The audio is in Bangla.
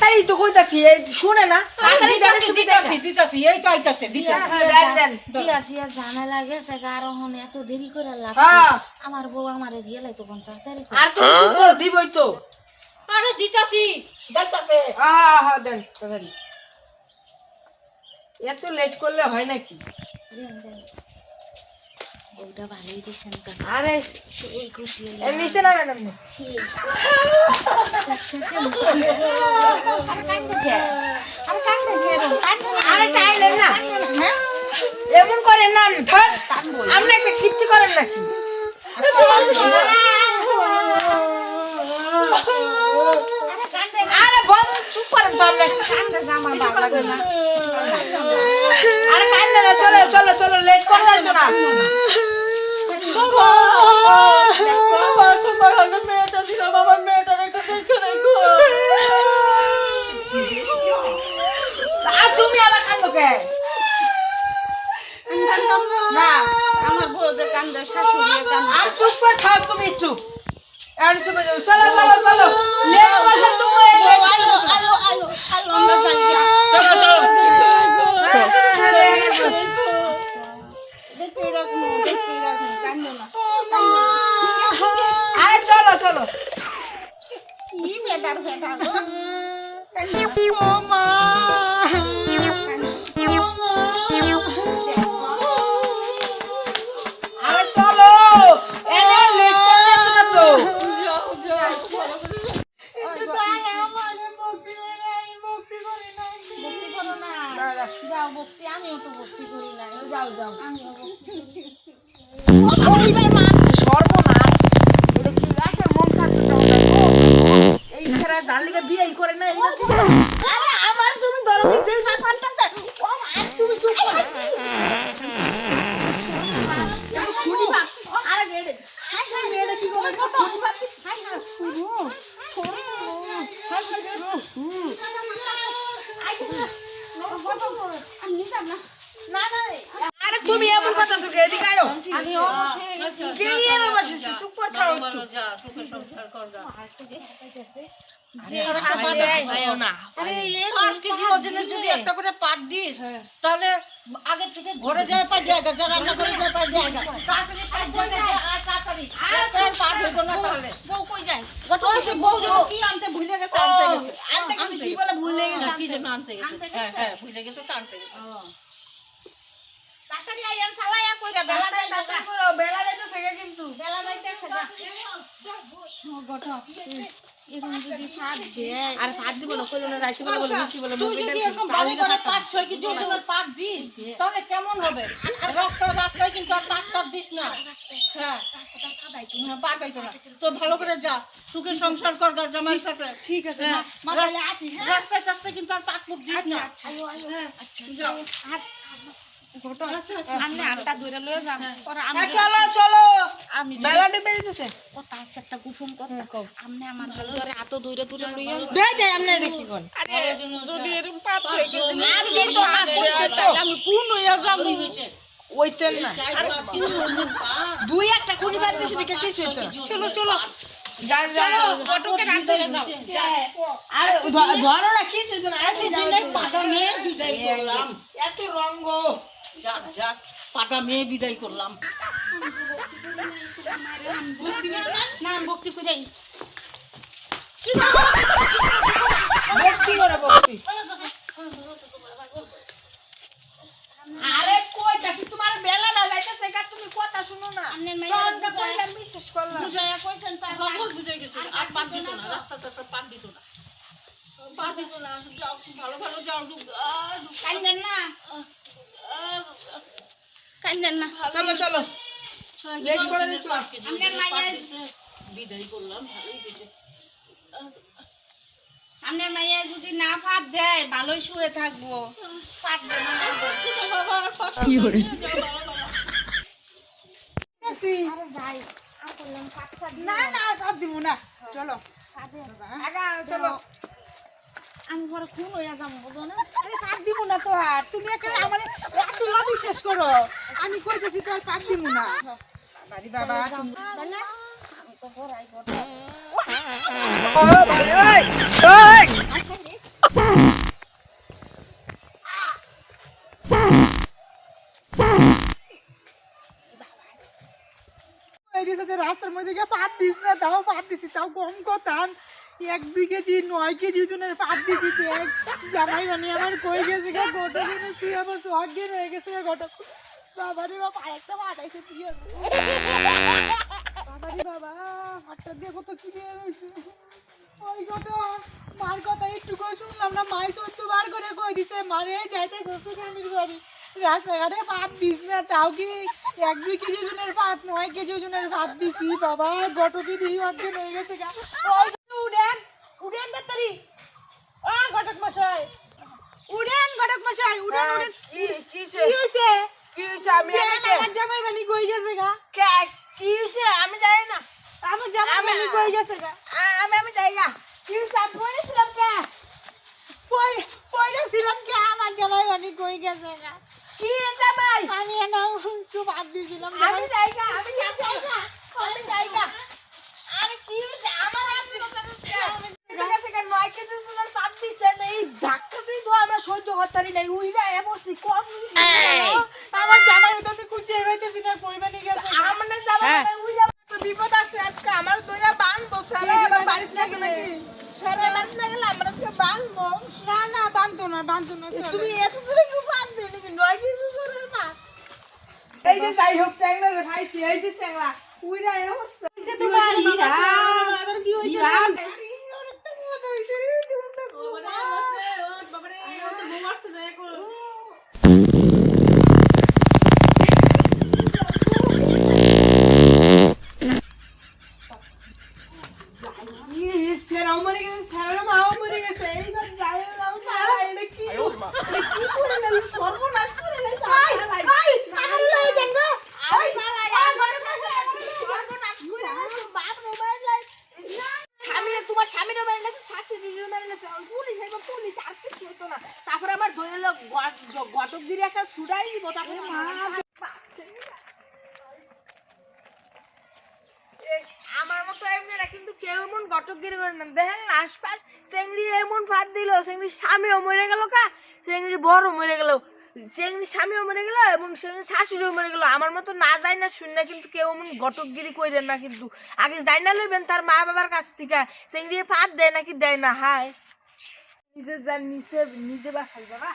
তাড়াতাড়ি তো কইতাছি এই শুনে না তাড়াতাড়ি দিতাছি এই তো আইতাছে দিতাছি দেন দিয়াছি আর ঝামেলা গেছে আর হন এত দেরি করে লাভ হ্যাঁ আমার বউ আমারে দিয়ে লাইতো কোন তাড়াতাড়ি আর তুমি চুপ করো দিবই তো আরে দিতাছি যাইতাছে হ্যাঁ হ্যাঁ দেন তাড়াতাড়ি এত লেট করলে হয় নাকি বউটা ভালোই দিছেন তো আরে সেই খুশি হইলাম এর নিচে না ম্যাডাম সেই আরে টাইলেন না এমন করেন না ধর আপনি একটা কীর্তি করেন নাকি আরে বল চুপ করেন তো আপনি কান্দে জামা ভালো লাগে না আরে কান্দে না চলো চলো চলো লেট করে যাচ্ছ না মেয়েটা ছিল বাবার মেয়েটার একটা দেখে দেখো আর তুমি আবার কান্দো কে না আমার বউ যে কান্দে শাশুড়ি কান্দে আর চুপ করে থাক তুমি চুপ আর চুপ হয়ে যাও চলো চলো চলো লেট করলে তুমি আলো আমরা যাই চলো চলো দেখতে রাখো কান্দো না আরে চলো চলো কি মেটার ফেটা ও মা আরে চলো এনে লেট করলে না তো ভক্তি করো না যাও ভক্তি আমিও তো ভক্তি করি না যাও যাও আমিও ভক্তি ওইবার মাছ সর্বনাশ এটা কি একটা মন থাকতে দাও এই সারা জানলিকে বিয়ে করে না এটা কি আরে আমার তুমি ধরো কি যেই না পারতাছে ও আর তুমি চুপ করো শুনি বা আরে গেড়ে হাই হাই গেড়ে কি করে শুনি বা কি হাই না শুরু শুরু হাই হাই আমি নিতাম না না না আরে তুমি এমন কথা তো এদিকে আয়ো আমি অবশ্যই গেছি কি এর বসে চুপ করে থাকো একটু যা সুখে সংসার কর যা যে আয়ো না আরে এ আজকে জীবনের যদি একটা করে পাট দিস তাহলে আগে থেকে ঘরে যায় পাই জায়গা যা রান্না করে যায় পাই জায়গা তাড়াতাড়ি পাট দিয়ে দে আর তাড়াতাড়ি আর পাট হইতো না তাহলে বউ কই যায় ওই যে বউ কি আনতে ভুলে গেছে আনতে গেছে আনতে গেছে কি বলে ভুলে গেছে কি যেন আনতে গেছে হ্যাঁ ভুলে গেছে তো আনতে গেছে তাড়াতাড়ি আইয়ান চালায়া কইরা বেলা যাই তাড়াতাড়ি করো বেলা যাইতেছে কিন্তু বেলা যাইতেছে না ও গঠা এরকম যদি ফাট দেয় আর ভাত দিব না কইলো না রাইতে বলে বলে বেশি বলে তুই যদি এরকম ভালো করে পাট 6 কেজি ওজনের পাট দিস তাহলে কেমন হবে রক্ত রাস্তায় কিন্তু আর পাট টাপ দিস না হ্যাঁ পাঠাইতো না তো ভালো করে যা সুখে সংসার কর গা জামাই সাথে ঠিক আছে হ্যাঁ মা তাহলে আসি হ্যাঁ রাস্তায় রাস্তায় কিন্তু আর পাট মুখ দিস না আয়ো আয়ো আচ্ছা যাও ঘটো আচ্ছা আমনে আটটা ধরে লয়ে যাম পরে আমি চলো চলো আমি বেলা ডুবে যেতেছে কথা আছে একটা গোপন কথা আমনে আমার ভালো করে এত দূরে দূরে লইয়া দে দে আমনে দেখি কোন আরে যদি এরকম পাপ হই কিন্তু আমি দেই তো হাত কইছে তো আমি কোন হইয়া যাবো হইছে ওইতেন না আর 5 কেজি ওজন পাট দুই একটা খুনি বাদ দিছে দেখে কি হইতো চলো চলো যাও যাও ফটোকে রাখ ধরে দাও আর ধরো না কি হইতো না এত দিনে পাটা মেয়ে বিদায় করলাম এত রঙ্গ যাক যাক পাটা মেয়ে বিদায় করলাম না ভক্তি কইরাই ভক্তি করে ভক্তি আরে কই তাকি তোমার বেলা না যাইতেছে কা তুমি কথা শুনো না আমনের তন্ডা মাইয়া কইলাম বিশ্বাস করলাম বুঝায়া কইছেন তাই সকল বুঝে গেছে আর পাট দিত না রাস্তাতে পাট দিত না পাট দিত না যাও ভালো ভালো যাও কান্দেন না কান্দেন না চলো চলো লেট করে দিছো আমনের মাইয়া বিদায় করলাম ভালোই হয়েছে আমনের মাইয়া যদি না ভাত দেয় ভালোই শুয়ে থাকবো পাট দেন না কি হরে আরে যাই আর করলাম পাঁচটা দিন না না সাথ দিমু না চলো আগা চলো আমি পরে খুন হইয়া যাবো বুঝো না আরে সাথ দিমু না তো আর তুমি একেবারে আমারে এত অবিশ্বাস করো আমি কইতেছি তো আর পাক দিমু না বাড়ি বাবা তুমি তাহলে আমি তো পড়াই পড়া ও ভাই ওই ওই রাস্তার মধ্যে গিয়ে পাত দিস না, তাও পাত দিছি, তাও কম কথা 1-2 কেজি 9 কেজি ওজনের পাত দিছি। জামাই বানিয়ে আমার কই গেছে গা ঘটক, তুই আমার সোহাগের হয়ে গেছে ঘটক। বাবারে বাবা, আরেকটা পাত আইছে, বাবারে বাবা, হাতটা দিয়ে কত কিনে রয়েছে। ওই ঘটক, মার কথা একটু করে শুনলাম না, মাই 14 বার করে কই দিছে মারে যাইতে শ্বশুর স্বামীর বাড়ি, রাস্তাঘাটে পাত দিস না, তাও কি 1-2 কেজি ওজনের পাত 9 কেজি ওজনের ভাত দিছি। বাবা ঘটকে দিয়ে অজ্ঞান হয়ে গেছে গা। ওই উড়েন উড়েন তাড়াতাড়ি, ও ঘটক মশাই উড়েন, ঘটক মশাই উড়েন উড়েন। কি হইছে? আমি আমার জামাই বানি কই গেছে গা? কি হইছে আমি জানি না, আমার জামাই বানি কই গেছে গা? আমি যাই গা। কি হইছে? আমি পড়েছিলাম কে? পড়েছিলাম কে? আমার জামাই বানি কই গেছে গা? কি জামাই? আমি না একটু বাদ দিয়েছিলাম। আমি যাই গা, আমি যাই গা, আমি যাই গা। আরে কি হইছে? আমার আপনি তো জানেন কে? ঠিক আছে কেন 9 কেজি ওজনের পাত দিছে না, এই ধাক্কাতেই তো আমরা সহ্য করতারি নাই, উইরা এমনছি কম আমার জামাই তো আমি খুঁজে পাইতেছি না, কই বানি গেছে? আমার জামাই না উইরা তো বিপদ আছে আজকে, আমার দইরা বানবো সারা, এবার বাড়িতে লাগে নাকি? সারা বাড়িতে না গেলে আমরা আজকে বানবো। না না বানতো না, বানতো না। তুমি এত দূরে কি বানতে নাকি 9 কেজি ওজনের পাত? এই যে যাই হোক চ্যাংড়া রে ভাইছি, এই যে চ্যাংড়া উইরা এমনছে। এই তোমার হীরা আবার কি হইছে? তারপরে আমার ধরে ঘটক দিয়ে একটা ছুটাই দিব। তারপরে আমার মতো এমনিরা কিন্তু কেউ এমন ঘটকগিরি করে না। দেখেন আশপাশ চেংড়ি এমন ভাত দিল, চেংড়ি স্বামীও মরে গেল কা, চেংড়ি বড় মরে গেল, চেংড়ি স্বামীও মরে গেল এবং চেংড়ি শাশুড়িও মরে গেল। আমার মতো না যায় না শুন না কিন্তু কেউ এমন ঘটকগিরি করেন না, কিন্তু আগে যাই না লইবেন তার মা বাবার কাছ থেকে চেংড়ি ভাত দেয় নাকি দেয় না। হায় নিজে যা নিজে বাসাই যাবা।